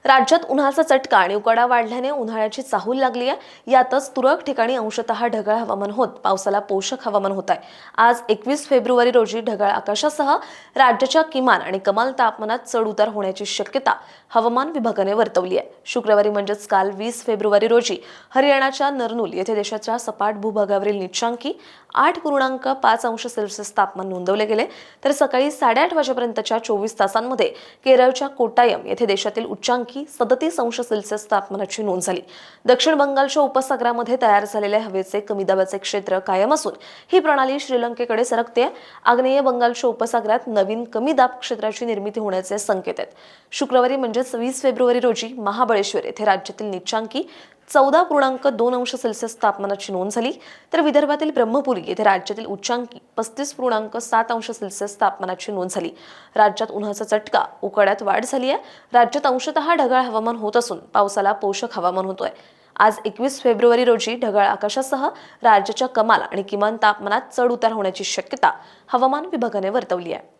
राज्यात उन्हाचा चटका आणि उकाडा वाढल्याने उन्हाळ्याची चाहूल लागली आहे। यातच तुरळक ठिकाणी अंशतः ढगाळ हवामान होत पावसाला पोषक हवामान होत आहे। आज 21 फेब्रुवारी रोजी ढगाळ आकाशासह राज्याच्या किमान आणि कमाल तापमानात चढ उतार होण्याची शक्यता हवामान विभागाने वर्तवली आहे। शुक्रवारी म्हणजेच काल 20 फेब्रुवारी रोजी हरियाणाच्या नरनुल येथे देशाच्या सपाट भूभागावरील निचांकी 8.5 अंश सेल्सिअस तापमान नोंदवले गेले, तर सकाळी 8:30 वाजेपर्यंतच्या 24 तासांमध्ये केरळच्या कोट्टायम येथे देशातील उच्चांकी 37 अंश सेल्सिअस तापमानाची नोंद झाली। दक्षिण बंगालच्या उपसागरामध्ये तयार झालेले हवेचे कमी दाबाचे क्षेत्र कायम असून ही प्रणाली श्रीलंकेकडे सरकते। आग्नेय बंगालच्या उपसागरात नवीन कमी दाब क्षेत्राची निर्मिती होण्याचे संकेत आहेत। शुक्रवारी म्हणजेच 20 फेब्रुवारी रोजी महाबळेश्वर येथे राज्यातील निचांकी 14.2 अंश सेल्सिअस तापमानाची नोंद झाली, तर विदर्भातील ब्रह्मपुरी येथे राज्यातील उच्चांकी 35.7 अंश सेल्सिअस तापमानाची नोंद झाली। राज्यात उन्हाचा चटका, उकाड्यात वाढ झाली आहे। राज्यात अंशतः ढगाळ हवामान होत असून पावसाला पोषक हवामान होतोय। आज 21 फेब्रुवारी रोजी ढगाळ आकाशासह राज्याच्या कमाल आणि किमान तापमानात चढ उतार होण्याची शक्यता हवामान विभागाने वर्तवली आहे।